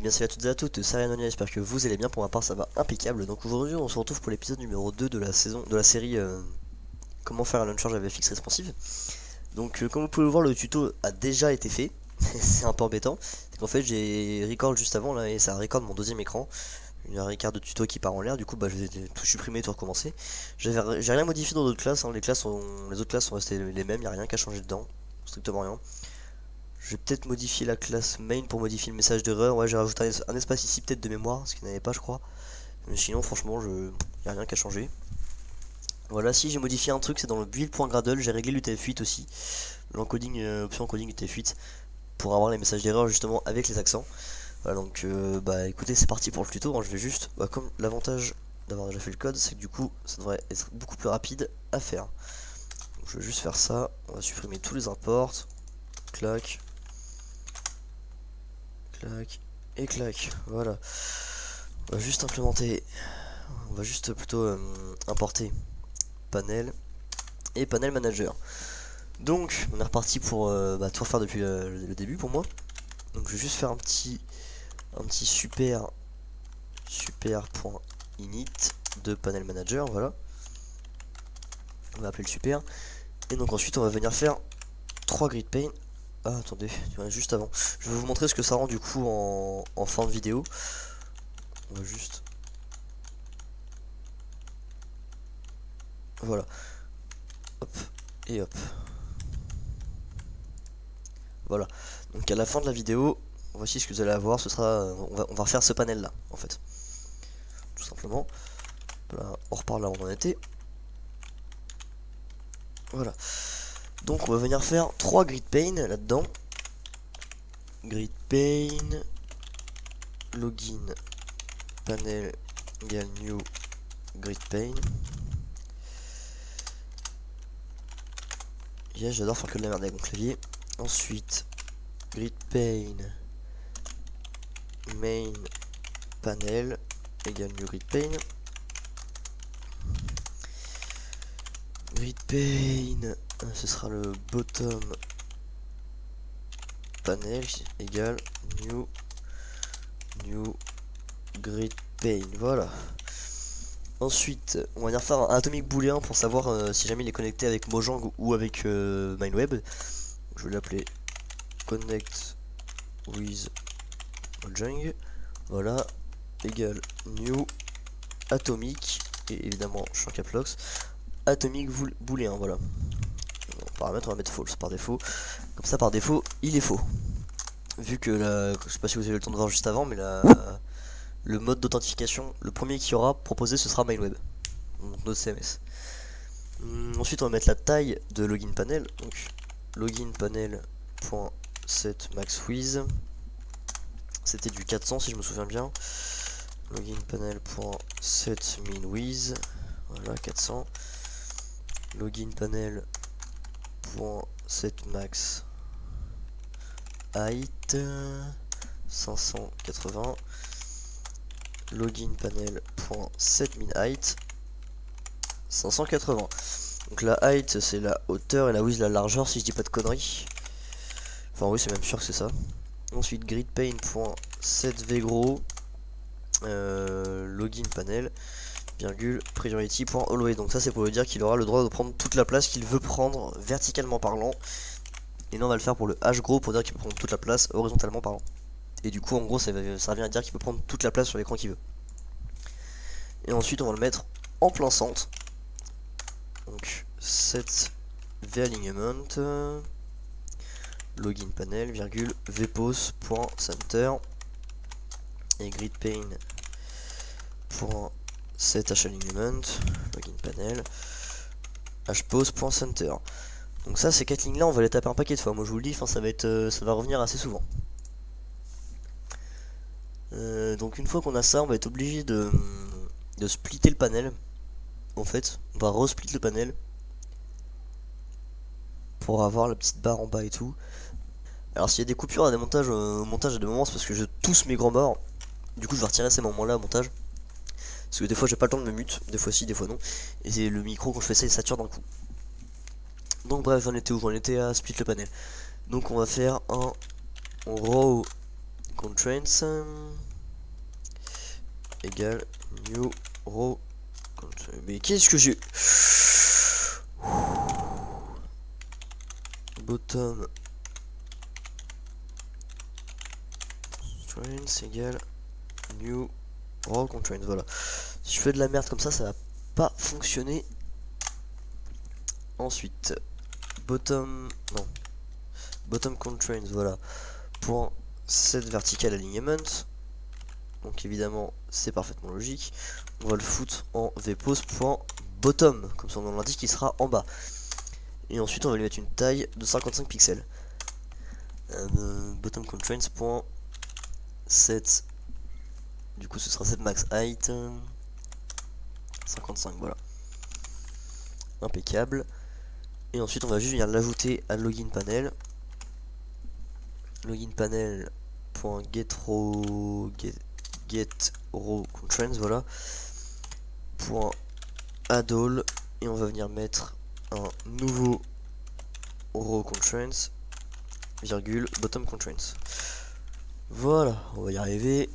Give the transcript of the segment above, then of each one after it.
bien salut à toutes et à toutes, c'est Arianonia, j'espère que vous allez bien, pour ma part ça va impeccable. Donc aujourd'hui on se retrouve pour l'épisode numéro 2 de la série comment faire un launcher JavaFX responsive. Donc comme vous pouvez le voir, le tuto a déjà été fait. C'est un peu embêtant, c'est qu'en fait j'ai record juste avant là et ça record mon deuxième écran. Une record de tuto qui part en l'air, du coup bah je vais tout supprimer, tout recommencer. J'ai rien modifié dans d'autres classes, hein. Les autres classes sont restées les mêmes, il n'y a rien qu'à changer dedans, strictement rien. Je vais peut-être modifier la classe main pour modifier le message d'erreur. Ouais, j'ai rajouté un espace ici peut-être de mémoire, ce qu'il n'y avait pas je crois. Mais sinon franchement, il n'y a rien qu'à changer. Voilà, si j'ai modifié un truc, c'est dans le build.gradle, j'ai réglé l'UTF-8 aussi. L'encoding, option encoding UTF-8, pour avoir les messages d'erreur justement avec les accents. Voilà, donc bah écoutez, c'est parti pour le tuto. Je vais juste, comme l'avantage d'avoir déjà fait le code, c'est que du coup ça devrait être beaucoup plus rapide à faire. Donc, je vais juste faire ça, on va supprimer tous les imports. Clac. Clac et clac, voilà. On va juste implémenter, on va juste plutôt importer panel et panel manager. Donc on est reparti pour tout refaire depuis le début pour moi. Donc je vais juste faire un petit super.init de panel manager, voilà. On va appeler le super. Et donc ensuite on va venir faire 3 grid pane. Ah attendez, juste avant. Je vais vous montrer ce que ça rend du coup en fin de vidéo. On va juste... Voilà. Hop. Et hop. Voilà. Donc à la fin de la vidéo, voici ce que vous allez avoir. Ce sera... on va refaire ce panel là, en fait. Tout simplement. Voilà, on repart là où on en était. Voilà. Donc on va venir faire 3 grid pane là-dedans. Grid pane, login, panel égale new grid pane. Yeah, j'adore faire que de la merde avec mon clavier. Ensuite, grid pane main panel égale new grid pane. Grid pane, ce sera le bottom panel égale new grid pane. Voilà. Ensuite, on va venir faire un atomic booléen pour savoir si jamais il est connecté avec Mojang ou avec MineWeb. Je vais l'appeler connect with Mojang. Voilà, égale new atomic, et évidemment je suis en caps lock, atomic booléen. Voilà. Paramètre, on va mettre false par défaut. Comme ça, par défaut, il est faux. Vu que je sais pas si vous avez eu le temps de voir juste avant, mais le mode d'authentification, le premier qui aura proposé, ce sera MineWeb, donc notre CMS. Ensuite on va mettre la taille de login panel, donc login panel.set max width, c'était du 400 si je me souviens bien. Login panel.set min width, voilà 400. Login panel.set max height 580. Login panel.setMinHeight 580. Donc la height c'est la hauteur et la width la largeur si je dis pas de conneries. Enfin oui, c'est même sûr que c'est ça. Ensuite gridPane.setVgro login panel virgule priority.always. Donc ça c'est pour lui dire qu'il aura le droit de prendre toute la place qu'il veut prendre verticalement parlant. Et nous on va le faire pour le hgro pour dire qu'il peut prendre toute la place horizontalement parlant. Et du coup en gros ça vient à dire qu'il peut prendre toute la place sur l'écran qu'il veut. Et ensuite on va le mettre en plein centre. Donc set valignment login panel virgule vpos.center et gridPane.set halignment login panel hpos.center. Donc ça, ces 4 lignes là on va les taper un paquet de fois. Moi je vous le dis, ça va revenir assez souvent. Donc une fois qu'on a ça, on va être obligé de splitter le panel. En fait, on va resplit le panel pour avoir la petite barre en bas et tout. Alors s'il y a des coupures à des montages, au montage à des moments, c'est parce que je tousse mes grands morts. Du coup je vais retirer ces moments là au montage. Parce que des fois j'ai pas le temps de me mute, des fois si, des fois non. Et c'est le micro quand je fais ça il sature d'un coup. Donc bref, j'en étais où? J'en étais à split le panel. Donc on va faire un row constraints égale new row constraints. Mais qu'est-ce que j'ai bottom constraints égale new row constraints. Voilà, si je fais de la merde comme ça va pas fonctionner. Ensuite bottom constraints, voilà, point set vertical alignment. Donc évidemment c'est parfaitement logique. On va le foutre en vpose.bottom, comme son nom l'indique, il sera en bas. Et ensuite on va lui mettre une taille de 55 pixels. Bottom constraints set, du coup ce sera set max height 55, voilà, impeccable. Et ensuite on va juste venir l'ajouter à login panel. Login panel.getRow constraints, voilà, point add all, et on va venir mettre un nouveau row constraints virgule bottom constraints. Voilà, on va y arriver.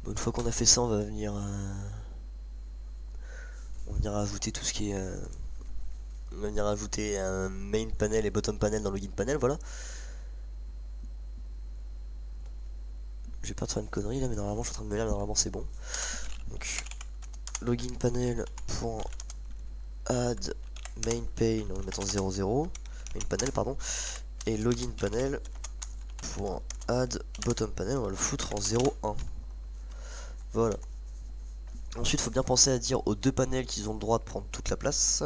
Bon, une fois qu'on a fait ça, on va venir ajouter tout ce qui est on va venir ajouter un main panel et bottom panel dans le login panel. Voilà, j'ai peur de faire une connerie là, mais normalement je suis en train de me dire, mais normalement c'est bon. Donc login panel.add main pane, on va mettre en 00, main panel pardon, et login panel.add bottom panel, on va le foutre en 01. Voilà. Ensuite, il faut bien penser à dire aux deux panels qu'ils ont le droit de prendre toute la place.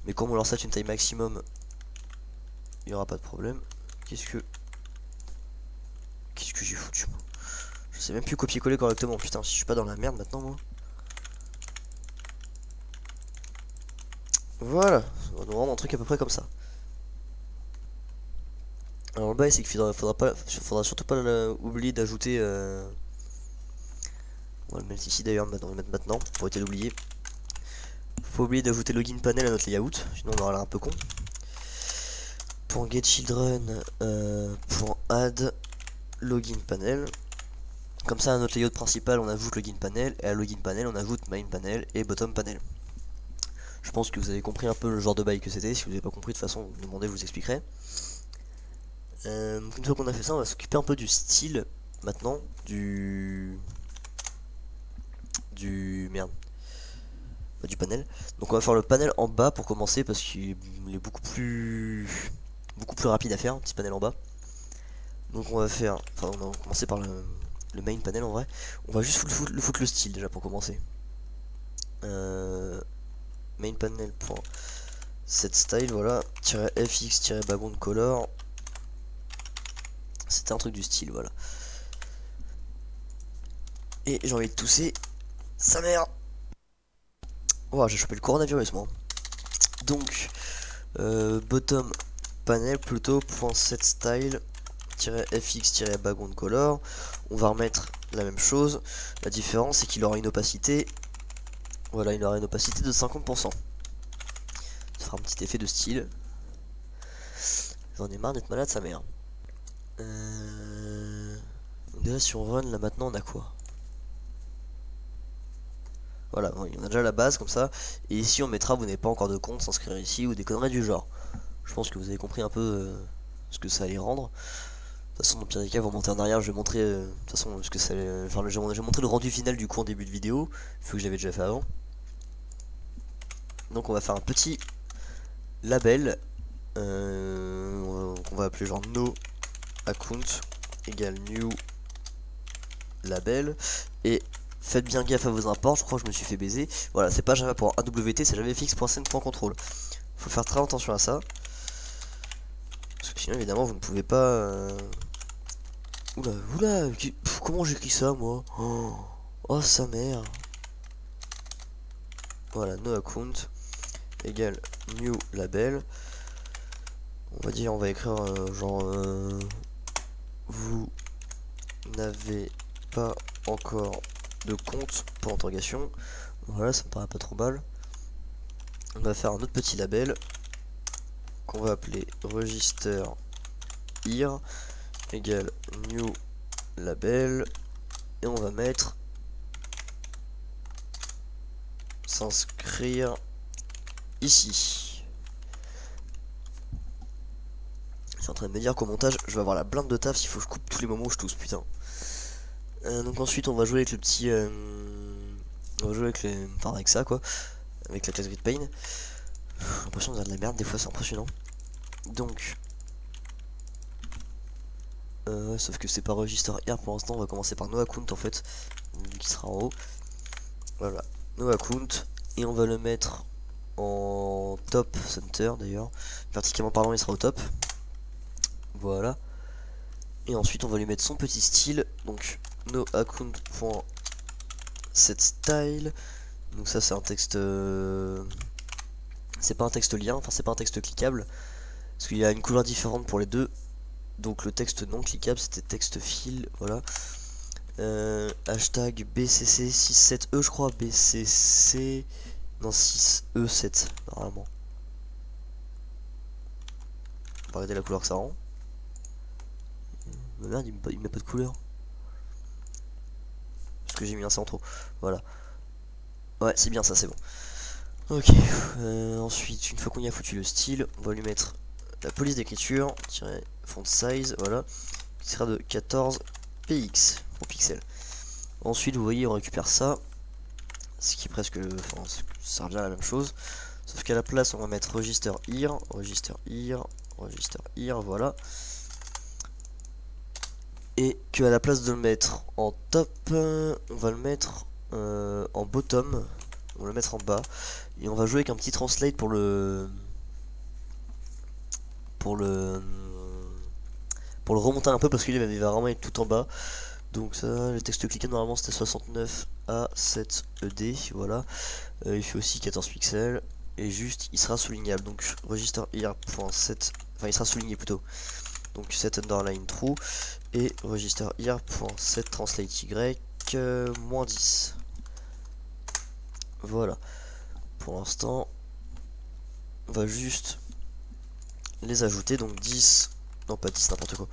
Mais comme on leur set une taille maximum, il n'y aura pas de problème. Qu'est-ce que j'ai foutu moi? Je sais même plus copier-coller correctement. Putain, si je suis pas dans la merde maintenant moi. Voilà, on va nous rendre un truc à peu près comme ça. Alors le bail c'est qu'il faudra surtout pas oublier d'ajouter on va le mettre ici d'ailleurs, on va le mettre maintenant pour éviter d'oublier. Faut pas oublier d'ajouter login panel à notre layout, sinon on aura l'air un peu con. .getChildren .add login panel. Comme ça à notre layout principal on ajoute login panel, et à login panel on ajoute main panel et bottom panel. Je pense que vous avez compris un peu le genre de bail que c'était. Si vous n'avez pas compris, de toute façon vous me demandez, je vous expliquerai. Une fois qu'on a fait ça, on va s'occuper un peu du style maintenant, du panel. Donc on va faire le panel en bas pour commencer, parce qu'il est beaucoup plus rapide à faire, un petit panel en bas. Donc on va faire, enfin on va commencer par le main panel en vrai. On va juste foutre le style déjà pour commencer. Main panel set style, voilà, -fx background color. C'était un truc du style, voilà. Et j'ai envie de tousser sa mère. Oh, j'ai chopé le coronavirus moi. Donc bottom panel plutôt .set style -fx background color. On va remettre la même chose. La différence c'est qu'il aura une opacité. Voilà, il aura une opacité de 50%. Ça fera un petit effet de style. J'en ai marre d'être malade sa mère. Déjà si on run là maintenant on a quoi? Voilà, on a déjà la base comme ça. Et ici on mettra vous n'avez pas encore de compte, s'inscrire ici ou des conneries du genre. Je pense que vous avez compris un peu ce que ça allait rendre. De toute façon dans le pire des cas vous remontez en arrière, je vais montrer de toute façon ce que ça allait... Enfin j'ai montré le rendu final du coup en début de vidéo, vu que je l'avais déjà fait avant. Donc on va faire un petit label qu'on va appeler genre no account égale new label. Et faites bien gaffe à vos imports, je crois que je me suis fait baiser. Voilà, c'est pas java.awt, c'est javafx.send.control. Faut faire très attention à ça, parce que sinon évidemment vous ne pouvez pas oula, comment j'écris ça moi? Oh sa mère. Voilà, no account égale new label. On va dire, on va écrire genre vous n'avez pas encore de compte pour interrogation. Voilà, ça me paraît pas trop mal. On va faire un autre petit label qu'on va appeler register here égale new label, et on va mettre s'inscrire ici. Je suis en train de me dire qu'au montage je vais avoir la blinde de taf s'il faut que je coupe tous les moments où je tousse, putain. Donc ensuite on va jouer avec le petit on va jouer avec les, enfin avec ça quoi, avec la classe grid pane. J'ai l'impression de dire de la merde des fois, c'est impressionnant. Donc sauf que c'est pas register here pour l'instant, on va commencer par no account en fait, qui sera en haut. Voilà, no account, et on va le mettre en top center d'ailleurs, verticalement parlant il sera au top. Voilà, et ensuite on va lui mettre son petit style, donc no account.setStyle. Donc ça c'est un texte c'est pas un texte lien, enfin c'est pas un texte cliquable parce qu'il y a une couleur différente pour les deux. Donc le texte non cliquable c'était texte fil, voilà. Hashtag BCC67E je crois, BCC non 6E7 normalement. On va regarder la couleur que ça rend. Mais merde, il met pas de couleur. Parce que j'ai mis un C en trop. Voilà. Ouais, c'est bien ça, c'est bon. Ok. Ensuite, une fois qu'on y a foutu le style, on va lui mettre la police d'écriture, font size, voilà. Qui sera de 14 px pour pixels. Ensuite, vous voyez, on récupère ça. Ce qui est presque. Enfin, ça revient à la même chose. Sauf qu'à la place, on va mettre register here, register here, register here, voilà. Et qu'à la place de le mettre en top, on va le mettre en bottom. On va le mettre en bas. Et on va jouer avec un petit translate pour le remonter un peu parce qu'il va vraiment être tout en bas. Donc ça, le texte cliqué normalement c'était 69 à 7 ED, voilà. Il fait aussi 14 pixels et juste il sera soulignable. Donc register here.set, enfin il sera souligné plutôt. Donc set underline true et register here.set translate y -10. Voilà. Pour l'instant, on va juste les ajouter, donc 10, non pas 10, n'importe quoi.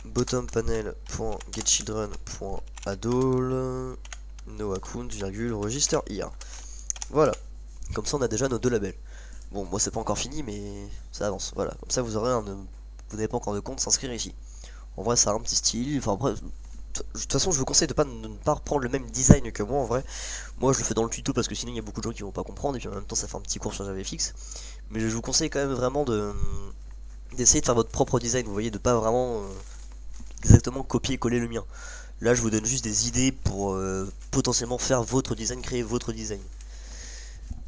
Bottom panel.getChildren.adall no account, virgule, register here. Voilà. Comme ça on a déjà nos deux labels. Bon, moi c'est pas encore fini, mais ça avance. Voilà. Comme ça vous aurez un, vous n'avez pas encore de compte, s'inscrire ici. En vrai ça a un petit style, enfin après, de toute façon je vous conseille de ne pas reprendre le même design que moi en vrai. Moi je le fais dans le tuto parce que sinon il y a beaucoup de gens qui vont pas comprendre, et puis en même temps ça fait un petit cours sur JavaFX. Mais je vous conseille quand même vraiment d'essayer de faire votre propre design, vous voyez, de pas vraiment exactement copier-coller le mien. Là je vous donne juste des idées pour potentiellement faire votre design, créer votre design.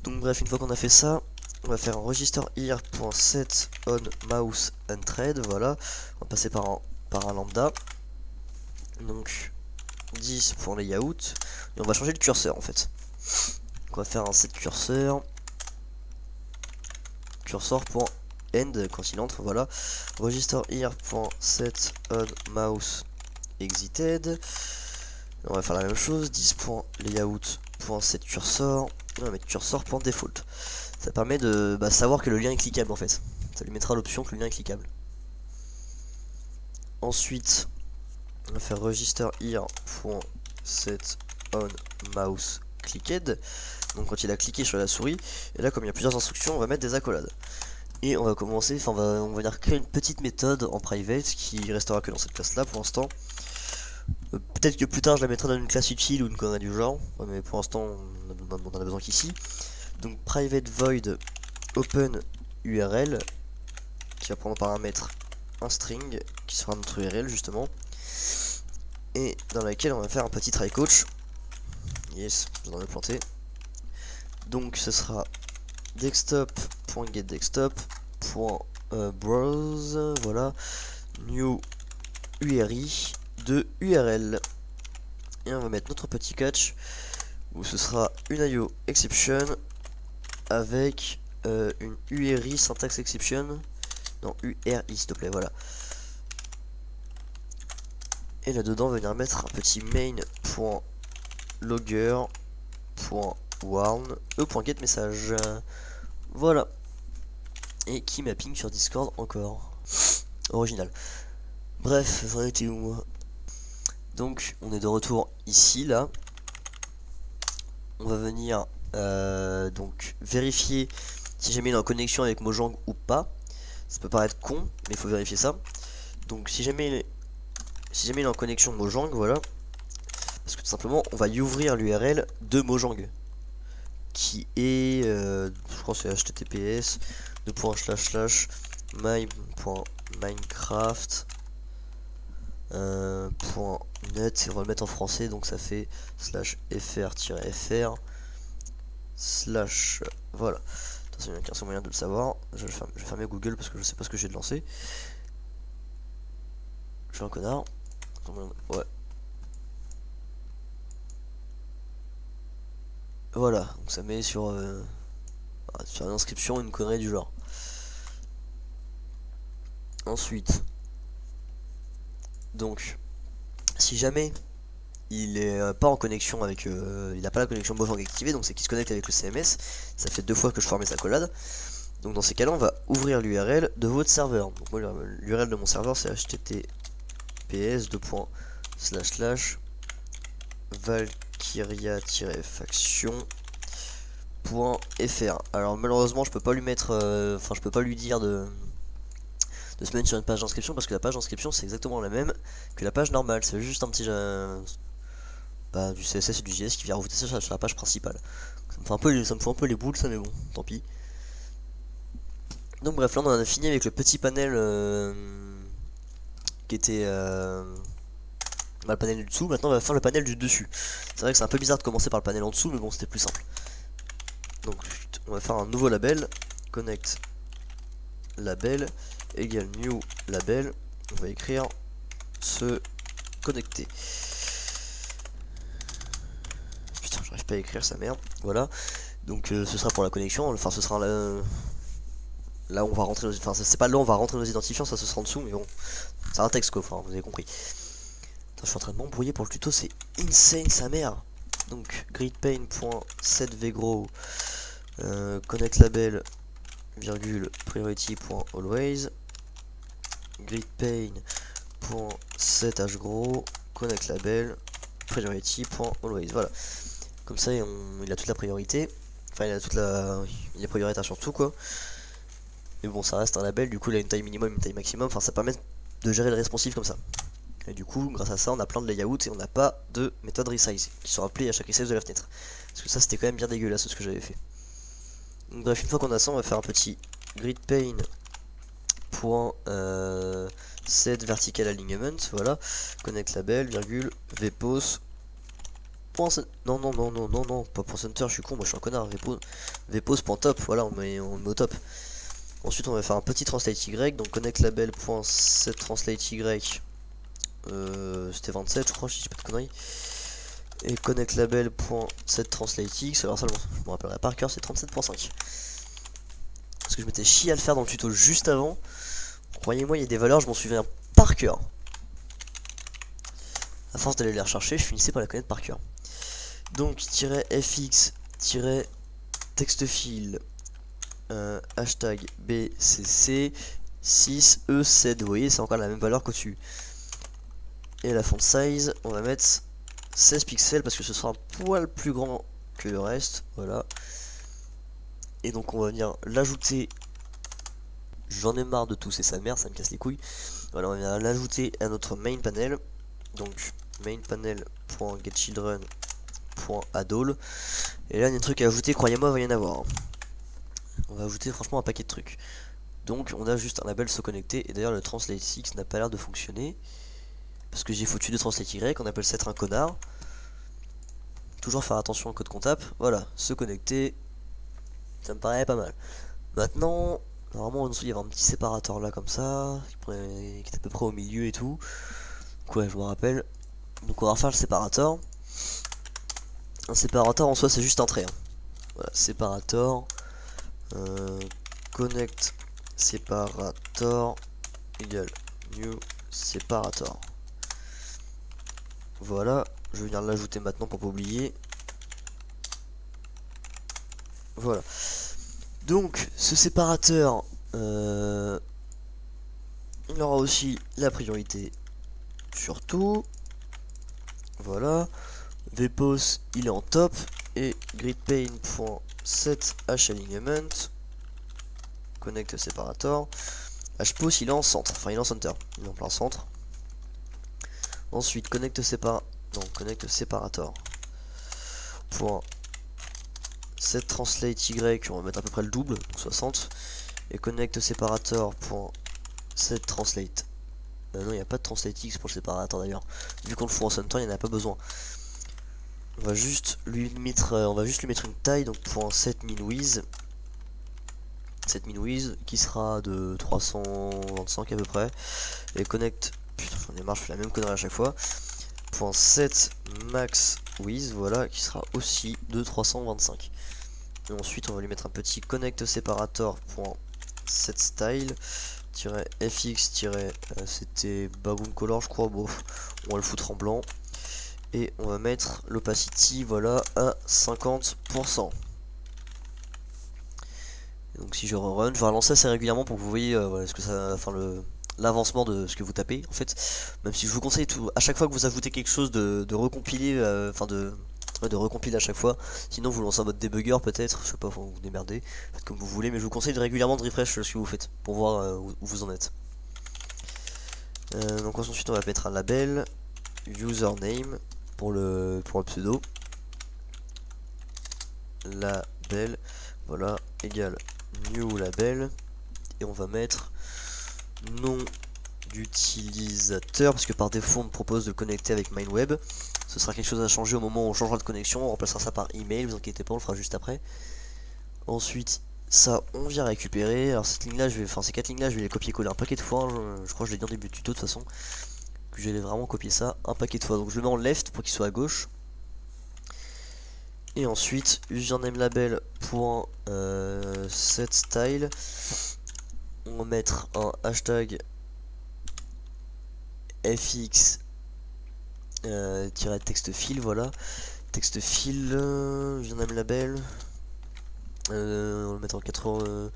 Donc bref, une fois qu'on a fait ça, on va faire un register here.set on mouse and thread, voilà. On va passer par un lambda. Donc 10 pour layout. Et on va changer le curseur en fait. Donc on va faire un set curseur. Cursor.end quand il entre, voilà. Register here.set on mouse exited. On va faire la même chose, 10.layout.set cursor. On va mettre cursor.default. Ça permet de savoir que le lien est cliquable en fait. Ça lui mettra l'option que le lien est cliquable. Ensuite, on va faire register here.set on mouse clicked. Donc quand il a cliqué sur la souris, et là comme il y a plusieurs instructions, on va mettre des accolades. Et on va commencer, enfin on va venir créer une petite méthode en private qui restera que dans cette classe là pour l'instant. Peut-être que plus tard je la mettrai dans une classe utile ou une connerie du genre, mais pour l'instant on en a besoin qu'ici. Donc private void open URL qui va prendre en paramètre un string qui sera notre URL justement, et dans laquelle on va faire un petit try coach. Yes, je viens de le planter. Donc ce sera desktop.getDesktop.browse, voilà, new URI de URL, et on va mettre notre petit catch où ce sera une IO exception avec une URI syntax exception, non URI s'il te plaît, voilà. Et là dedans on va venir mettre un petit main.logger.warn e.getMessage. Voilà. et key mapping sur Discord encore. Original. Bref, j'en étais où moi? Donc on est de retour ici là. On va venir donc vérifier si jamais il est en connexion avec Mojang ou pas. Ça peut paraître con, mais il faut vérifier ça. Donc si jamais il est en connexion Mojang, voilà. Parce que tout simplement on va y ouvrir l'URL de Mojang. Qui est je crois que c'est https my.minecraft .net, et on va le mettre en français, donc ça fait /fr-fr/ voilà. Attention, il y a qu'un seul moyen de le savoir. Je vais fermer Google parce que je sais pas ce que j'ai de lancer. Je suis un connard. Ouais. Voilà, donc ça met sur l'inscription une connerie du genre. Ensuite, donc, si jamais il est pas en connexion avec, il n'a pas la connexion Mojang activée, donc c'est qu'il se connecte avec le CMS. Ça fait 2 fois que je formais sa collade. Donc dans ces cas-là, on va ouvrir l'URL de votre serveur. Donc moi, l'URL de mon serveur, c'est https://valkyria-faction.fr. Alors malheureusement, je peux pas lui mettre, je peux pas lui dire de se mettre sur une page d'inscription parce que la page d'inscription c'est exactement la même que la page normale. C'est juste un petit du CSS et du JS qui vient rajouter ça sur la page principale. Ça me fout un peu les boules, ça, mais bon, tant pis. Donc bref, là on en a fini avec le petit panel qui était le panel du dessous. Maintenant on va faire le panel du dessus. C'est vrai que c'est un peu bizarre de commencer par le panel en dessous, mais bon, c'était plus simple. Donc on va faire un nouveau label, connect label égale new label. On va écrire se connecter. Putain, j'arrive pas à écrire sa merde. Voilà. Donc ce sera pour la connexion. Enfin, ce sera là où on va rentrer. Enfin, c'est pas là où on va rentrer nos identifiants. Ça, ce sera en dessous. Mais bon, c'est un texte quoi. Enfin, vous avez compris. Attends, je suis en train de m'embrouiller pour le tuto. C'est insane sa mère. Donc gridpane.setVgrow connect label virgule priority.always gridpane.setHgrow connect label priority.always. Voilà, comme ça il a toute la priorité, enfin il est prioritaire sur tout quoi. Mais bon, ça reste un label, du coup il a une taille minimum, une taille maximum, enfin ça permet de gérer le responsive comme ça. Et du coup grâce à ça on a plein de layouts et on n'a pas de méthode resize qui sont appelées à chaque resize de la fenêtre, parce que ça c'était quand même bien dégueulasse ce que j'avais fait. Donc bref, une fois qu'on a ça, on va faire un petit gridpane.set vertical alignment, voilà, connect label, virgule, vpos. Non, pas pour center, je suis con, moi je suis un connard, vpos.top, voilà, on le met au top. Ensuite, on va faire un petit translate y, donc connect label.set translate y, c'était 27, je crois, je dis pas de conneries. Et connect label.set translate x, alors ça je me rappellerai par cœur, c'est 37.5. Parce que je m'étais chié à le faire dans le tuto juste avant. Croyez-moi, il y a des valeurs, je m'en souviens par cœur. À force d'aller les rechercher, je finissais par la connaître par cœur. Donc, -fx, -textfile, hashtag bcc 6e7. Vous voyez, c'est encore la même valeur qu'au-dessus. Et la font size, on va mettre 16 pixels parce que ce sera un poil plus grand que le reste. Voilà. Et donc on va venir l'ajouter. J'en ai marre de tousser sa mère, ça me casse les couilles. Voilà, on va venir l'ajouter à notre main panel. Donc main panel.getChildren.addall. Et là il y a un truc à ajouter, croyez-moi, il va y en avoir. On va ajouter franchement un paquet de trucs. Donc on a juste un label se connecter. Et d'ailleurs le translate X n'a pas l'air de fonctionner. Parce que j'ai foutu de translate Y, on appelle ça être un connard. Toujours faire attention au code qu'on tape. Voilà, se connecter. Ça me paraît pas mal. Maintenant, normalement en dessous il y avait un petit séparateur là comme ça, qui est à peu près au milieu et tout. Ouais, je me rappelle. Donc on va refaire le séparateur. Un séparateur en soi c'est juste un trait. Voilà, séparateur. Connect separator égale new separator. Voilà, je vais venir l'ajouter maintenant pour pas oublier. Voilà. Donc ce séparateur, Il aura aussi la priorité sur tout. Voilà. VPOS il est en top. Et gridPane.set HAlignment. Connect separator. HPOS il est en centre. Enfin il est en center. Il est en plein centre. Ensuite connect separator. Point set translate Y. On va mettre à peu près le double. Donc 60. Et connect separator. Point set translate. Non, il n'y a pas de translate X pour le séparateur d'ailleurs. Vu qu'on le fout en center, il n'y en a pas besoin. On va juste lui mettre une taille, donc pour un set min width qui sera de 325 à peu près. Et connect, putain j'en ai marre, je fais la même connerie à chaque fois. Point set max width, voilà, qui sera aussi de 325. Et ensuite on va lui mettre un petit connect separator point set style fx c'était background color je crois, bon on va le foutre en blanc. Et on va mettre l'opacity, voilà, à 50%. Et donc si je rerun, je vais relancer assez régulièrement pour que vous voyez voilà, ce que ça, enfin l'avancement de ce que vous tapez en fait. Même si je vous conseille à chaque fois que vous ajoutez quelque chose de recompiler, enfin de recompiler à chaque fois. Sinon vous lancez en mode debugger peut-être, je sais pas, vous vous démerdez, faites comme vous voulez, mais je vous conseille régulièrement de refresh ce que vous faites pour voir où vous en êtes. Donc ensuite on va mettre un label username pour le pseudo, label, voilà, égale new label, et on va mettre nom d'utilisateur, parce que par défaut on me propose de connecter avec MindWeb. Ce sera quelque chose à changer au moment où on changera de connexion, on remplacera ça par email, vous inquiétez pas, on le fera juste après. Ensuite ça on vient récupérer, alors cette ligne là, ces 4 lignes là je vais les copier-coller un paquet de fois, je crois que je l'ai dit en début de tuto de toute façon, que j'allais vraiment copier ça un paquet de fois, donc je le mets en left pour qu'il soit à gauche. Et ensuite username label point set style, on va mettre un hashtag fx texte fil, voilà, texte fil, username label, on va le mettre en 80,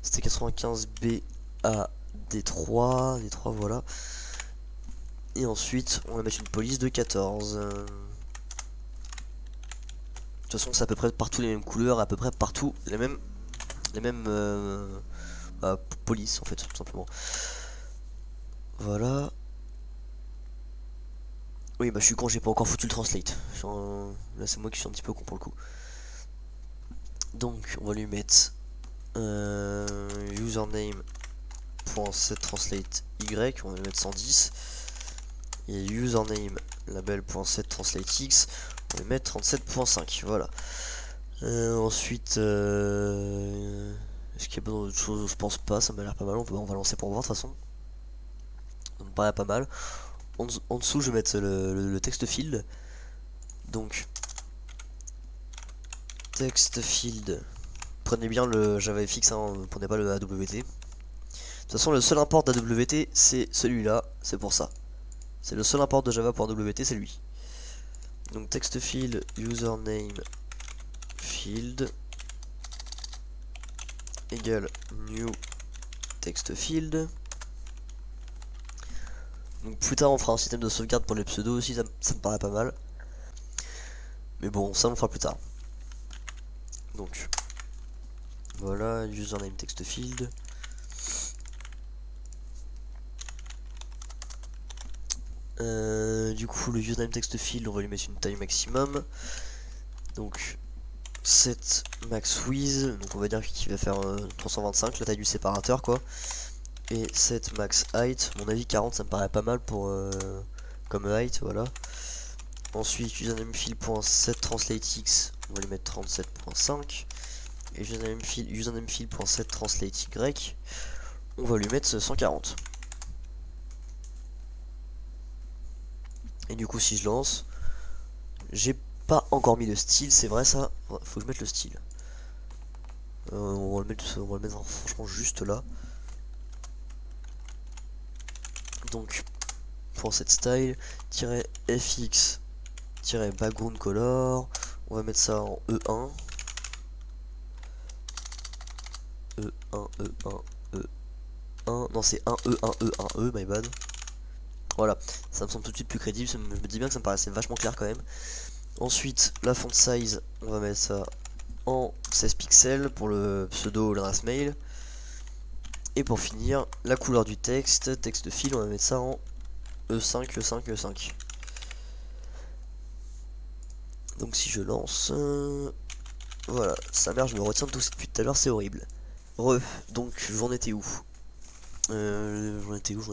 c'était 95B à D3, voilà. Et ensuite on va mettre une police de 14. De toute façon c'est à peu près partout les mêmes couleurs, à peu près partout les mêmes police en fait, tout simplement. Voilà. Oui bah je suis con, j'ai pas encore foutu le translate. Là c'est moi qui suis un petit peu con pour le coup. Donc on va lui mettre username.setTranslate Y, on va lui mettre 110. Et username label.setTranslate X, on va lui mettre 37.5, voilà. Ensuite est-ce qu'il y a besoin d'autre chose? Je pense pas, ça m'a l'air pas mal, on va lancer pour voir de toute façon. Ça me paraît pas mal. En dessous je vais mettre le text field. Donc text field, prenez bien le JavaFX, hein, prenez pas le AWT. De toute façon le seul import d'AWT c'est celui-là, c'est pour ça. C'est le seul import de Java pour AWT, c'est lui. Donc text field username field égale new text field. Donc plus tard on fera un système de sauvegarde pour les pseudos aussi, ça me paraît pas mal. Mais bon, ça on le fera plus tard. Donc voilà, username text field. Du coup le username text field on va lui mettre une taille maximum. Donc set max width, donc on va dire qu'il va faire 325, la taille du séparateur quoi. Et set max height, à mon avis 40 ça me paraît pas mal pour comme height, voilà. Ensuite username field.setTranslateX, on va lui mettre 37.5. Et username field.setTranslateY, on va lui mettre 140. Et du coup si je lance, j'ai pas encore mis le style, c'est vrai ça, faut que je mette le style. On va le mettre franchement juste là. Donc pour cette style fx background color, on va mettre ça en E1. E 1, non c'est 1 E 1 E 1 E, my bad. Voilà, ça me semble tout de suite plus crédible, je me dis bien que ça me paraissait vachement clair quand même. Ensuite, la font size, on va mettre ça en 16 pixels pour le pseudo ou l'adresse mail. Et pour finir, la couleur du texte, texte fil, on va mettre ça en E5, E5, E5. Donc si je lance, voilà, sa mère, je me retiens de tout ça depuis tout à l'heure, c'est horrible. Donc j'en étais où? J'en étais où?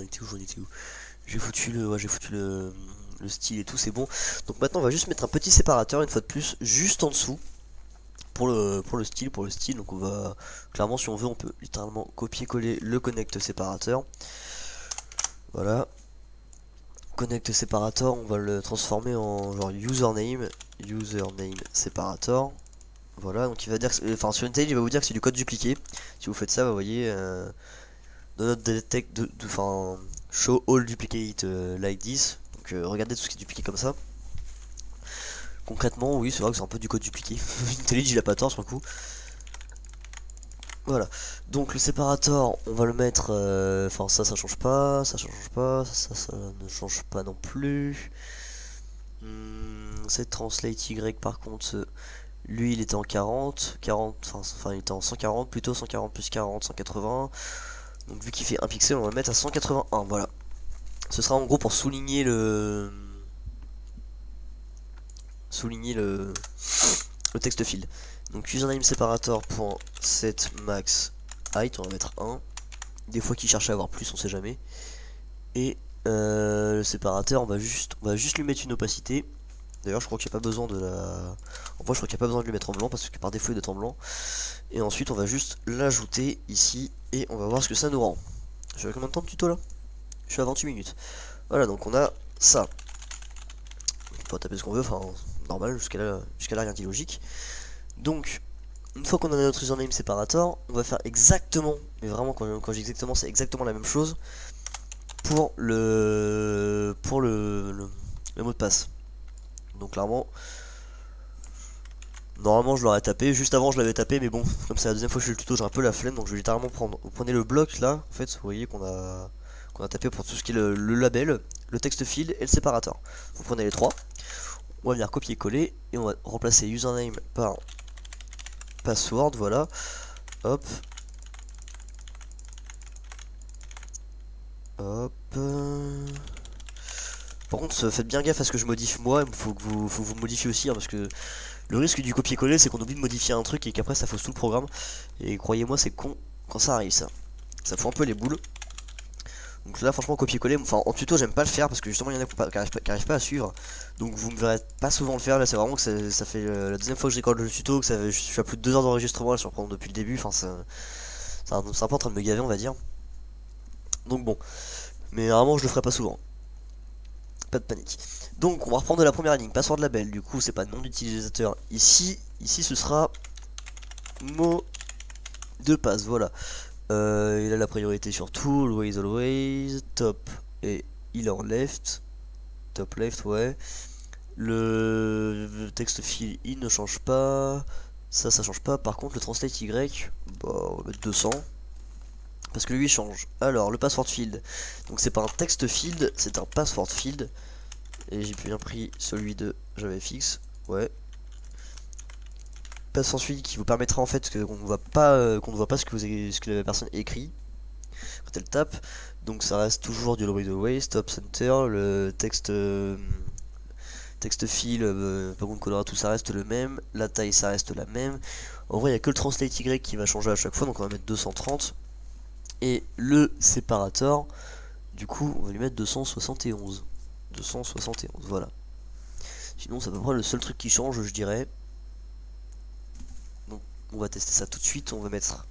J'ai foutu le style et tout, c'est bon. Donc maintenant on va juste mettre un petit séparateur une fois de plus, juste en dessous. Pour le style, donc on va, clairement si on veut, on peut littéralement copier-coller le connect séparateur. Voilà. Connect separator, on va le transformer en genre username separator. Voilà, donc il va dire que, enfin sur IntelliJ il va vous dire que c'est du code dupliqué. Si vous faites ça, vous voyez dans notre detect enfin show all duplicate like this. Donc regardez tout ce qui est dupliqué comme ça. Concrètement, oui, c'est vrai que c'est un peu du code dupliqué. IntelliJ il a pas tort sur le coup. Voilà, donc le séparateur, on va le mettre, enfin ça change pas, ça ne change pas non plus. C'est translate Y par contre, lui il était en 40, enfin il était en 140, plutôt 140 plus 40, 180. Donc vu qu'il fait 1 pixel, on va le mettre à 181, voilà. Ce sera en gros pour souligner le texte field. Donc username separator.set max height, on va mettre 1. Des fois qu'il cherche à avoir plus, on sait jamais. Et le séparateur, on va juste lui mettre une opacité. D'ailleurs je crois qu'il n'y a pas besoin de la... En vrai je crois qu'il n'y a pas besoin de lui mettre en blanc parce que par défaut il est en blanc. Et ensuite on va juste l'ajouter ici et on va voir ce que ça nous rend. Je suis à combien de temps de tuto là? Je suis à 28 minutes. Voilà, donc on a ça. On peut taper ce qu'on veut, enfin normal, jusqu'à là rien d'illogique. Donc une fois qu'on a notre username separator, on va faire exactement, mais vraiment quand je dis exactement, c'est exactement la même chose pour le mot de passe. Donc clairement, normalement je l'aurais tapé, juste avant je l'avais tapé, mais bon, comme c'est la deuxième fois que je fais le tuto, j'ai un peu la flemme, donc je vais littéralement prendre, vous prenez le bloc là, en fait, vous voyez qu'on a tapé pour tout ce qui est le label, le texte field et le séparateur. Vous prenez les trois, on va venir copier-coller, et on va remplacer username par password, voilà, hop, hop, par contre, faites bien gaffe à ce que je modifie moi, il faut que vous modifiez aussi, hein, parce que le risque du copier-coller, c'est qu'on oublie de modifier un truc et qu'après ça fausse tout le programme. Et croyez-moi, c'est con quand ça arrive, ça. Ça fout un peu les boules. Donc là, franchement, copier-coller, enfin en tuto, j'aime pas le faire parce que justement, il y en a qui arrivent pas à suivre. Donc vous me verrez pas souvent le faire. Là, c'est vraiment que ça fait la deuxième fois que je recorde le tuto, que je suis à plus de 2 heures d'enregistrement, là, je reprends depuis le début. Enfin, c'est un peu en train de me gaver, on va dire. Donc bon, mais vraiment, je le ferai pas souvent. Pas de panique. Donc on va reprendre de la première ligne, password label, du coup c'est pas nom d'utilisateur ici, ce sera mot de passe, voilà. Il a la priorité sur tout, always, top, et il est en left, top left, ouais. Le texte fil il ne change pas, ça change pas, par contre le translate Y, bah on va mettre 200. Parce que lui il change. Alors le password field, donc c'est pas un text field, c'est un password field. Et j'ai bien pris celui de JavaFX, ouais. Password field qui vous permettra en fait qu'on ne voit pas ce que la personne écrit quand elle tape. Donc ça reste toujours du always, stop center, le texte fil, background color, tout ça reste le même, la taille ça reste la même. En vrai il n'y a que le translate Y qui va changer à chaque fois, donc on va mettre 230. Et le séparateur, du coup on va lui mettre 271. 271, voilà. Sinon c'est à peu près le seul truc qui change, je dirais. Donc on va tester ça tout de suite. On va mettre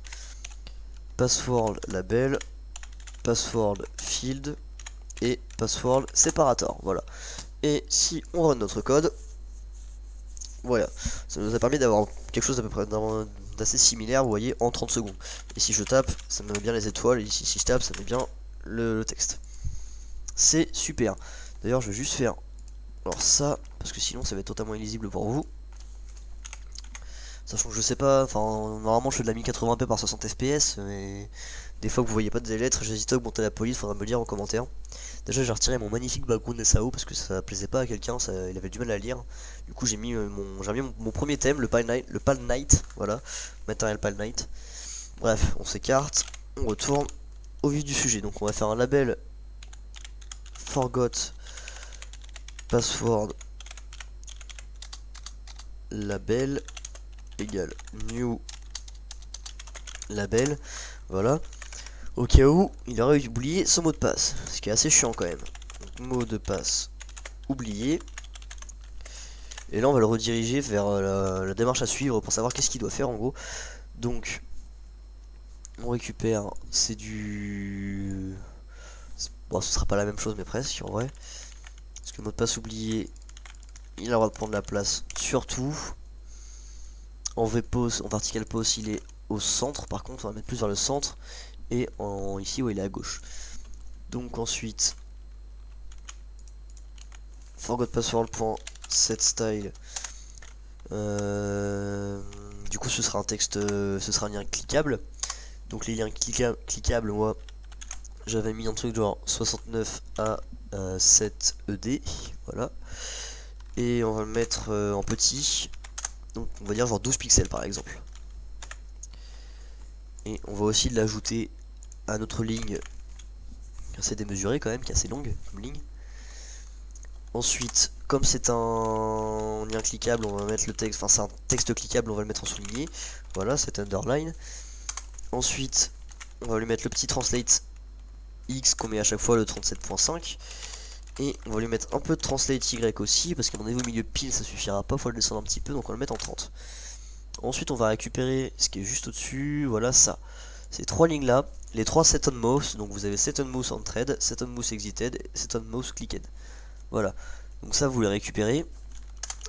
password label, password field et password separator, voilà. Et si on run notre code, voilà, ça nous a permis d'avoir quelque chose d'à peu près d'assez similaire, vous voyez, en 30 secondes. Et si je tape, ça me met bien les étoiles, et ici si je tape, ça me met bien le texte. C'est super. D'ailleurs je vais juste faire alors ça, parce que sinon ça va être totalement illisible pour vous. Sachant que je sais pas, enfin normalement je fais de la 1080p par 60 fps, mais Des fois que vous voyez pas des lettres, j'hésite à augmenter la police, faudra me le dire en commentaire. Déjà j'ai retiré mon magnifique background SAO parce que ça plaisait pas à quelqu'un, il avait du mal à lire. Du coup j'ai mis mon premier thème, le Pal Knight, voilà, matériel Pal Knight. Bref, on s'écarte, on retourne au vif du sujet. Donc on va faire un label forgot password label égale new label, voilà, au cas où il aurait oublié son mot de passe, ce qui est assez chiant quand même. Donc, mot de passe oublié, et là on va le rediriger vers la démarche à suivre pour savoir qu'est-ce qu'il doit faire en gros. Donc on récupère, c'est du... Bon, ce sera pas la même chose mais presque en vrai, parce que le mot de passe oublié il a le droit de prendre la place surtout. En vpos, en vertical pose il est au centre, par contre on va mettre plus vers le centre, et ici où il est à gauche. Donc ensuite forgot password.setStyle, du coup ce sera un texte, ce sera un lien cliquable. Donc les liens cliquables, moi j'avais mis un truc genre 69 à 7 ED, voilà, et on va le mettre en petit, donc on va dire genre 12 pixels par exemple. Et on va aussi l'ajouter à notre ligne assez démesurée quand même, qui est assez longue comme ligne. Ensuite, comme c'est un lien cliquable, on va mettre le texte, enfin c'est un texte cliquable, on va le mettre en souligné. Voilà, c'est underline. Ensuite, on va lui mettre le petit translate X qu'on met à chaque fois, le 37.5. Et on va lui mettre un peu de translate Y aussi, parce qu'à mon avis au milieu pile ça suffira pas, faut le descendre un petit peu, donc on va le mettre en 30. Ensuite on va récupérer ce qui est juste au-dessus, voilà ça. Ces trois lignes là, les trois set on mouse, donc vous avez set on mouse on thread, set on mouse exited, set on mouse clicked. Voilà, donc ça vous les récupérez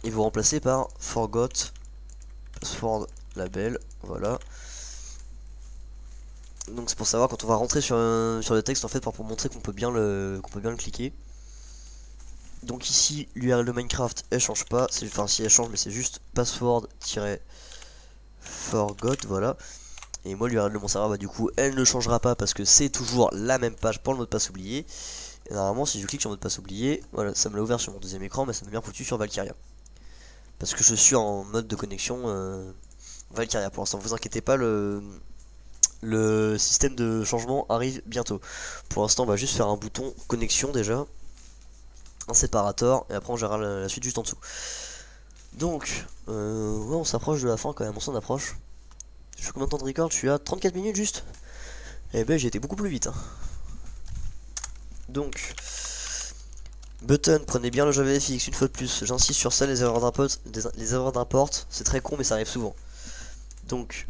et vous remplacez par forgot password label, voilà. Donc c'est pour savoir quand on va rentrer sur le texte en fait, pour montrer qu'on peut bien le cliquer. Donc ici l'URL de Minecraft elle change pas, enfin si elle change mais c'est juste password-forgot, voilà. Et moi l'URL de mon serveur du coup elle ne changera pas parce que c'est toujours la même page pour le mot de passe oublié. Et normalement si je clique sur mot de passe oublié, voilà, ça me l'a ouvert sur mon deuxième écran, mais ça m'a bien foutu sur Valkyria. Parce que je suis en mode de connexion Valkyria pour l'instant, vous inquiétez pas, le système de changement arrive bientôt. Pour l'instant on va juste faire un bouton connexion déjà, un séparateur, et après on gérera la suite juste en dessous. Donc ouais, on s'approche de la fin quand même, on s'en approche. Je fais combien de temps de record? Je suis à 34 minutes juste. Eh ben j'ai été beaucoup plus vite hein. Donc button, prenez bien le JavaFX une fois de plus, j'insiste sur ça, les erreurs d'import, c'est très con mais ça arrive souvent. Donc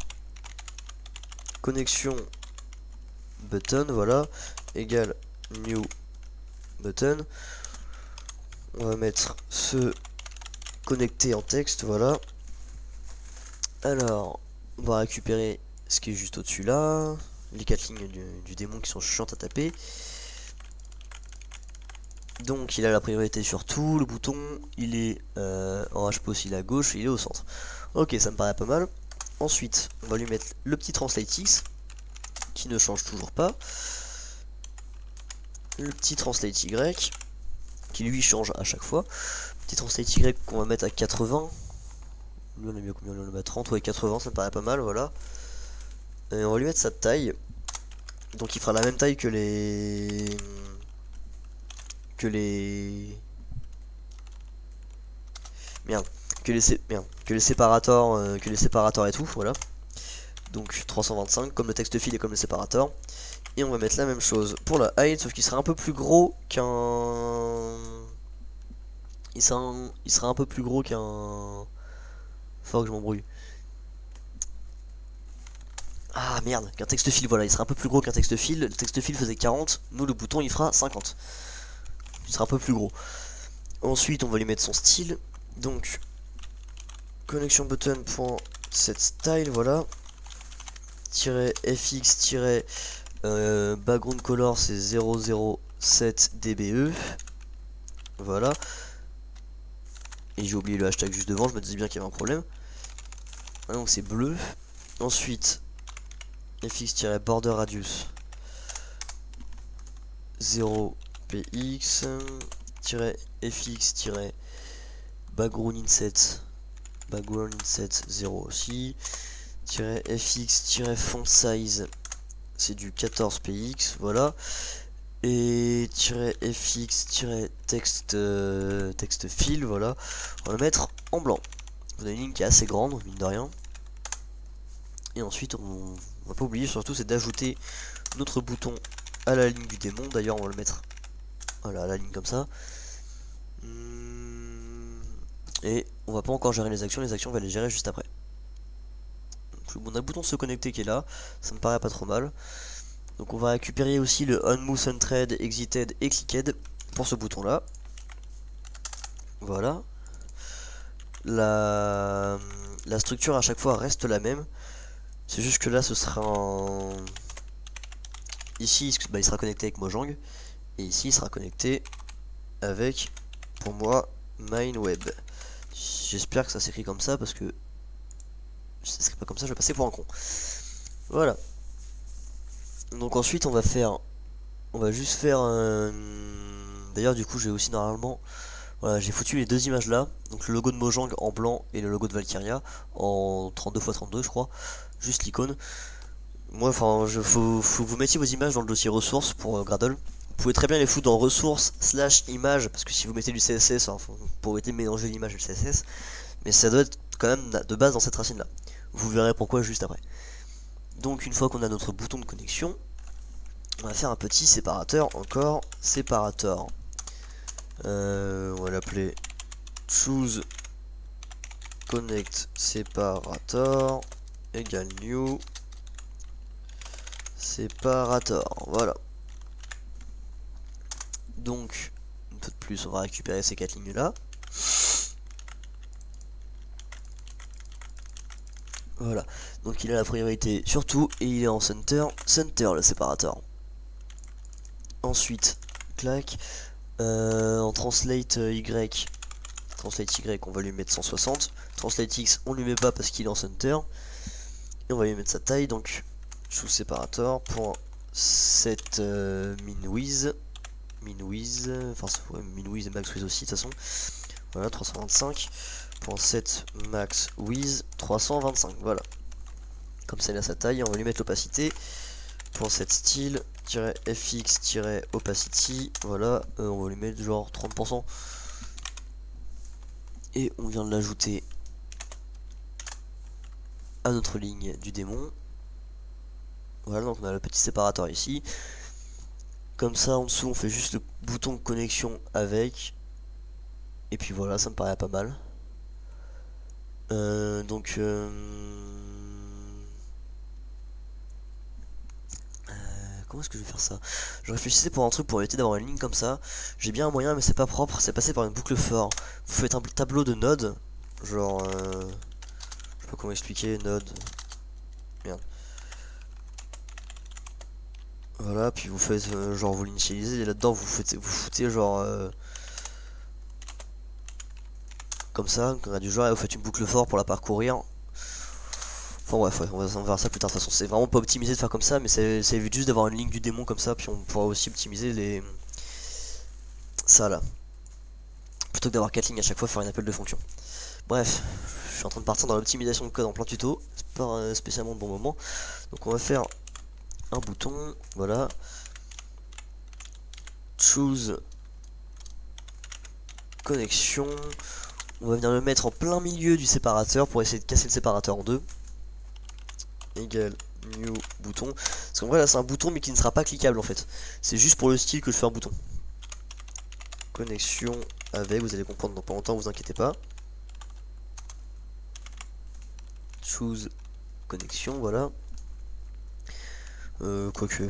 connexion button, voilà, égale new button. On va mettre ce connecter en texte, voilà. Alors on va récupérer ce qui est juste au-dessus là, les 4 lignes du démon qui sont chiantes à taper. Donc il a la priorité sur tout, le bouton il est en HPOS, il est à gauche, il est au centre. Ok, ça me paraît pas mal. Ensuite on va lui mettre le petit translate X qui ne change toujours pas, le petit translate Y qui lui change à chaque fois, petit translate Y qu'on va mettre à 80. Lui on a mis à combien? On le met à 30 ou à 80, ça me paraît pas mal, voilà. Et on va lui mettre sa taille, donc il fera la même taille que les merde, que les séparateurs et tout, voilà. Donc 325 comme le texte file et comme le séparateur. Et on va mettre la même chose pour la height, sauf qu'il sera un peu plus gros qu'un... Il sera un peu plus gros qu'un... Faut que je m'embrouille. Ah merde, qu'un texte file, voilà, il sera un peu plus gros qu'un texte file. Le texte file faisait 40, nous le bouton il fera 50. Il sera un peu plus gros. Ensuite on va lui mettre son style. Donc connexion button.setStyle, voilà. -fx background color c'est 007 dbe, voilà. Et j'ai oublié le hashtag juste devant, je me disais bien qu'il y avait un problème. Ah, donc c'est bleu. Ensuite fx-border radius 0 px fx-background inset 0 aussi fx-font size, c'est du 14 px, voilà, et fx-text text fill, voilà, on va le mettre en blanc. Vous avez une ligne qui est assez grande, mine de rien. Et ensuite, on va pas oublier surtout, c'est d'ajouter notre bouton à la ligne du démon. D'ailleurs, on va le mettre, voilà, à la ligne comme ça. Et on va pas encore gérer les actions on va les gérer juste après. Donc, on a le bouton se connecter qui est là, ça me paraît pas trop mal. Donc on va récupérer aussi le onMove, unthread, exited et clicked pour ce bouton là. Voilà. La structure à chaque fois reste la même. C'est juste que là ce sera en... Ici bah, il sera connecté avec Mojang. Et ici il sera connecté avec, pour moi, MindWeb. J'espère que ça s'écrit comme ça parce que si ça s'écrit pas comme ça je vais passer pour un con. Voilà. Donc ensuite on va juste faire un... D'ailleurs du coup j'ai aussi normalement... Voilà, j'ai foutu les deux images là, donc le logo de Mojang en blanc et le logo de Valkyria en 32x32 je crois, juste l'icône. Moi enfin, faut que vous mettiez vos images dans le dossier ressources pour Gradle. Vous pouvez très bien les foutre dans ressources / images, parce que si vous mettez du CSS, enfin, vous pourrez mélanger l'image et le CSS, mais ça doit être quand même de base dans cette racine là. Vous verrez pourquoi juste après. Donc une fois qu'on a notre bouton de connexion, on va faire un petit séparateur, encore séparateur. On va l'appeler choose connect separator égale new separator. Voilà. Donc une fois de plus on va récupérer ces 4 lignes là. Voilà. Donc il a la priorité sur tout et il est en center le séparateur. Ensuite, clac. En translate Y, on va lui mettre 160. Translate X, on lui met pas parce qu'il est en center. Et on va lui mettre sa taille, donc choose separator pour set min width, enfin ouais, min width et max width aussi de toute façon. Voilà, 325 pour set max width 325. Voilà. Comme ça il a sa taille, on va lui mettre l'opacité pour set style fx-opacity, voilà, on va lui mettre genre 30%. Et on vient de l'ajouter à notre ligne du démon. Voilà, donc on a le petit séparateur ici. Comme ça, en dessous, on fait juste le bouton de connexion avec. Et puis voilà, ça me paraît pas mal. Comment est-ce que je vais faire ça? Je réfléchissais pour un truc pour éviter d'avoir une ligne comme ça. J'ai bien un moyen mais c'est pas propre, c'est passer par une boucle for. Vous faites un tableau de nodes. Genre je sais pas comment expliquer, node. Merde. Voilà, puis vous faites genre vous l'initialisez et là-dedans vous foutez genre comme ça, quand on a du genre et vous faites une boucle for pour la parcourir. Enfin bref, ouais, on verra ça plus tard. De toute façon, c'est vraiment pas optimisé de faire comme ça, mais ça évite juste d'avoir une ligne du démon comme ça, puis on pourra aussi optimiser les... ça là. Plutôt que d'avoir 4 lignes à chaque fois, faire une appel de fonction. Bref, je suis en train de partir dans l'optimisation de code en plein tuto, c'est pas spécialement de bon moment. Donc on va faire un bouton, voilà. Choose connexion. On va venir le mettre en plein milieu du séparateur pour essayer de casser le séparateur en deux. Égal new bouton. Parce qu'en vrai là c'est un bouton mais qui ne sera pas cliquable en fait. C'est juste pour le style que je fais un bouton. Connexion avec, vous allez comprendre dans pas longtemps, vous inquiétez pas. Choose connexion, voilà. Quoique.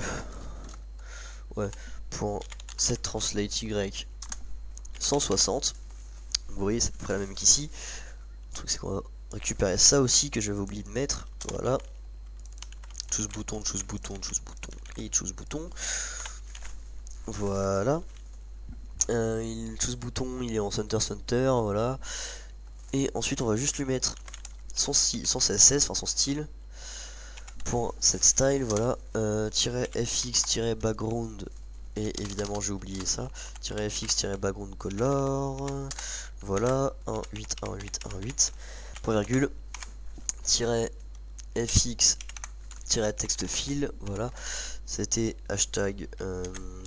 Ouais, pour set translate Y 160. Vous voyez c'est à peu près la même qu'ici. Le truc c'est qu'on va récupérer ça aussi que j'avais oublié de mettre. Voilà. Choose bouton et choose bouton. Voilà. Choose bouton, il est en center, voilà. Et ensuite on va juste lui mettre son CSS, enfin son style. .setStyle, voilà, -fx-background, et évidemment j'ai oublié ça, -fx-background color, voilà, 1.8, 1.8, 1.8, point virgule, -fx texte fil, voilà, c'était hashtag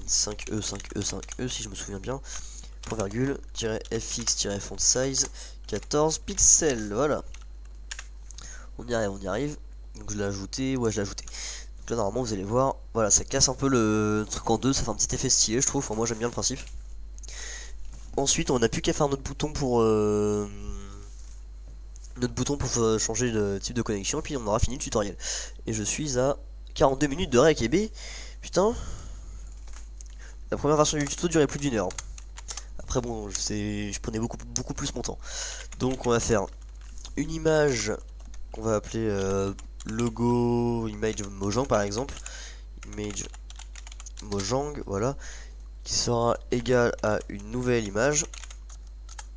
5e 5e 5e si je me souviens bien, point virgule, -fx font size 14 pixels, voilà, on y arrive, donc je l'ai ajouté, ouais je l'ai ajouté. Donc là normalement vous allez voir, voilà, ça casse un peu le truc en deux, ça fait un petit effet stylé je trouve, enfin, moi j'aime bien le principe. Ensuite on n'a plus qu'à faire notre bouton pour changer de type de connexion, et puis on aura fini le tutoriel. Et je suis à 42 minutes de rec, et B, putain, la première version du tuto durait plus d'1 heure. Après bon, je prenais beaucoup plus mon temps. Donc on va faire une image qu'on va appeler logo image Mojang par exemple, image Mojang, voilà, qui sera égale à une nouvelle image,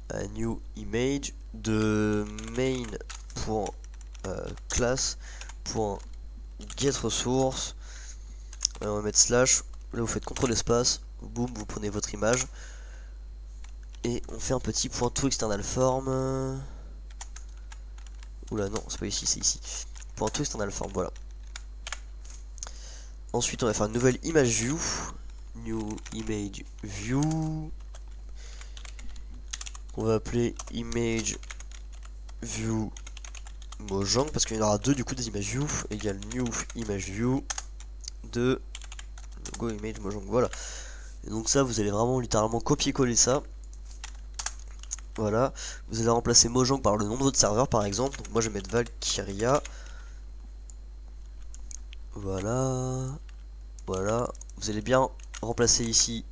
à new image de main.class.get resource. On va mettre slash, là vous faites CTRL espace, boum, vous prenez votre image et on fait un petit point to external form. Oula non, c'est pas ici, c'est ici. Point to external form, voilà. Ensuite on va faire une nouvelle image view, new image view, on va appeler image view Mojang parce qu'il y en aura deux du coup des images view, égale new image view de logo image Mojang, voilà. Et donc ça vous allez vraiment littéralement copier-coller ça. Voilà, vous allez remplacer Mojang par le nom de votre serveur par exemple. Donc moi je vais mettre Valkyria. Voilà. Voilà. Vous allez bien remplacer ici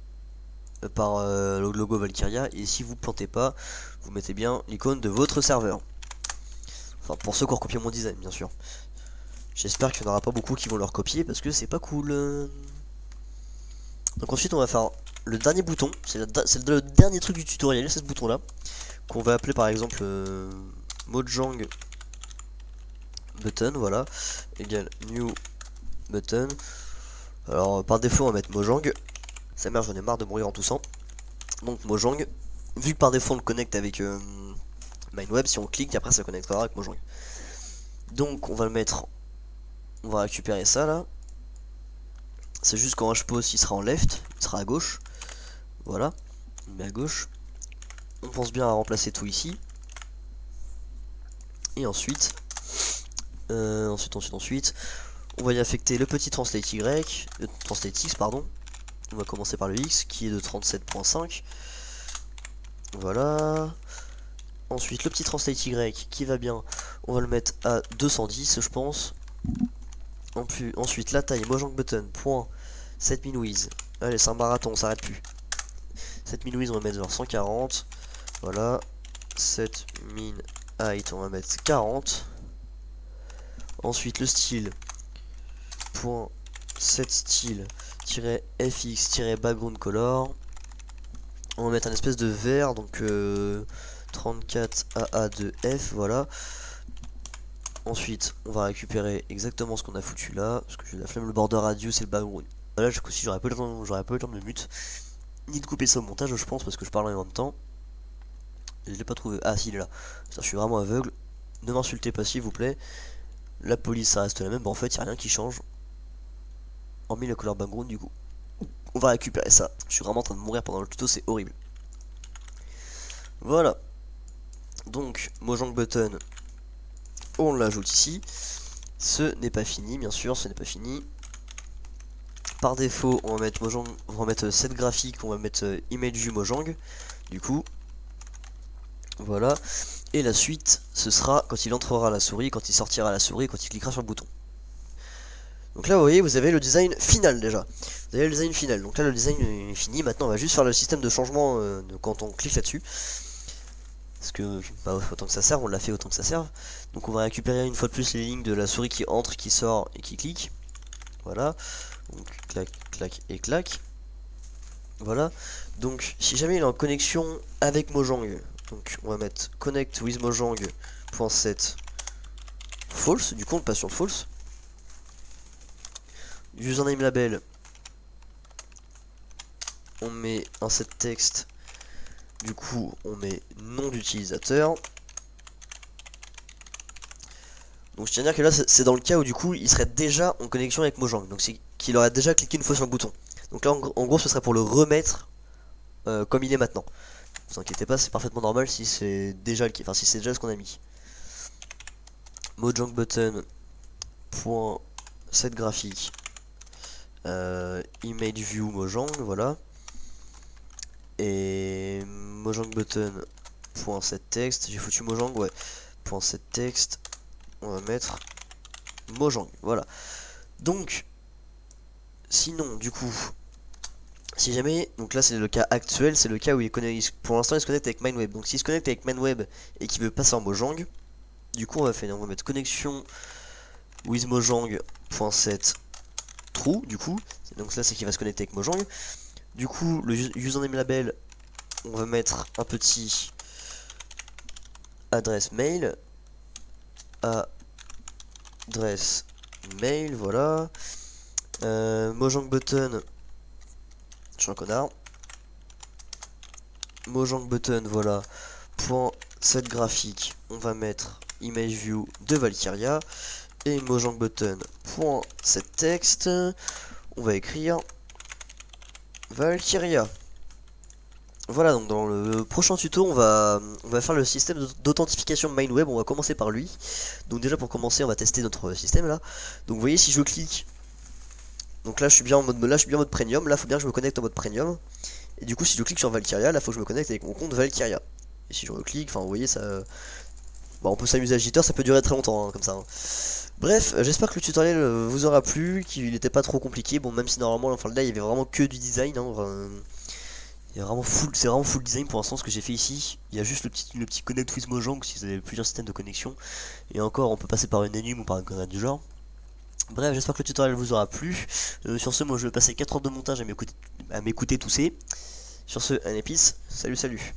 par le logo Valkyria. Et si vous plantez pas, vous mettez bien l'icône de votre serveur. Enfin pour ceux qui ont recopié mon design bien sûr. J'espère qu'il n'y en aura pas beaucoup qui vont le recopier parce que c'est pas cool. Donc ensuite on va faire le dernier bouton. C'est le dernier truc du tutoriel, c'est ce bouton là. Qu'on va appeler par exemple Mojang button, voilà, égale new button. Alors par défaut on va mettre Mojang. Ça merde, j'en ai marre de mourir en toussant. Donc Mojang, vu que par défaut on le connecte avec MindWeb, si on clique après ça connectera avec Mojang. Donc on va le mettre, on va récupérer ça là. C'est juste quand je pose il sera en left, il sera à gauche. Voilà, on met à gauche. On pense bien à remplacer tout ici. Et ensuite, ensuite, on va y affecter le petit translate Y, le translate X, pardon. On va commencer par le X qui est de 37.5. Voilà. Ensuite, le petit translate Y qui va bien, on va le mettre à 210, je pense. Ensuite, la taille Mojang button, point, set min width. Allez, c'est un marathon, on s'arrête plus. Set min width, on va mettre vers 140. Voilà. Set min height, on va mettre 40. Ensuite le style point set style fx background color, on va mettre un espèce de vert, donc 34 AA2F, voilà. Ensuite on va récupérer exactement ce qu'on a foutu là, parce que j'ai la flemme, le border radius et le background. Voilà, si j'aurais pas eu le temps de me mute ni de couper ça au montage, je pense, parce que je parle en même temps. Je l'ai pas trouvé. Ah si, il est là. Je suis vraiment aveugle. Ne m'insultez pas s'il vous plaît. La police ça reste la même. Bah, en fait il n'y a rien qui change. Hormis le color background du coup. On va récupérer ça. Je suis vraiment en train de mourir pendant le tuto, c'est horrible. Voilà. Donc Mojang button, on l'ajoute ici. Ce n'est pas fini, bien sûr, ce n'est pas fini. Par défaut, on va mettre Mojang, on va mettre set graphique, on va mettre image view Mojang. Du coup, voilà. Et la suite, ce sera quand il entrera la souris, quand il sortira la souris, quand il cliquera sur le bouton. Donc là, vous voyez, vous avez le design final déjà. Vous avez le design final. Donc là, le design est fini. Maintenant, on va juste faire le système de changement quand on clique là-dessus. Parce que, bah, autant que ça serve, on l'a fait autant que ça serve. Donc on va récupérer une fois de plus les lignes de la souris qui entre, qui sort et qui clique. Voilà. Donc clac, clac et clac. Voilà. Donc si jamais il est en connexion avec Mojang, donc on va mettre connect with Mojang.set false. Du coup on passe sur false. username label, on met un set texte, du coup on met nom d'utilisateur. Donc je tiens à dire que là c'est dans le cas où du coup il serait déjà en connexion avec Mojang, donc c'est qu'il aurait déjà cliqué une fois sur le bouton. Donc là en gros ce serait pour le remettre comme il est maintenant. Ne vous inquiétez pas, c'est parfaitement normal si c'est déjà le enfin si c'est déjà ce qu'on a mis. Mojang button point set graphique image view Mojang, voilà. Et Mojang button point set text, j'ai foutu Mojang, ouais, point set text, on va mettre Mojang, voilà. Donc sinon du coup si jamais, donc là c'est le cas actuel, c'est le cas où pour l'instant il se connecte avec MindWeb. Donc s'il se connecte avec MindWeb et qu'il veut passer en Mojang, du coup on va mettre connexion with Mojang.set true, du coup, donc là c'est qu'il va se connecter avec Mojang. Du coup le username label, on va mettre un petit adresse mail, voilà. Mojang button, je suis un connard. Mojang button, voilà. Point set graphique, on va mettre image view de Valkyria. Et Mojang button point set text, on va écrire Valkyria. Voilà, donc dans le prochain tuto on va faire le système d'authentification MindWeb. On va commencer par lui. Donc déjà pour commencer on va tester notre système là. Donc vous voyez si je clique, donc là je suis bien en mode premium. Là faut bien que je me connecte en mode premium. Et du coup si je clique sur Valkyria, là faut que je me connecte avec mon compte Valkyria. Et si je reclique, enfin vous voyez ça, bon, on peut s'amuser à Jitter, ça peut durer très longtemps hein, comme ça hein. Bref, j'espère que le tutoriel vous aura plu, qu'il n'était pas trop compliqué. Bon, même si normalement enfin là il y avait vraiment que du design hein, c'est vraiment full design pour l'instant ce que j'ai fait ici. Il y a juste le petit connect with Mojang si vous avez plusieurs systèmes de connexion. Et encore on peut passer par une enum ou par un connexion du genre. Bref, j'espère que le tutoriel vous aura plu. Sur ce, moi je vais passer 4 heures de montage à m'écouter tousser. Sur ce, un épice, salut.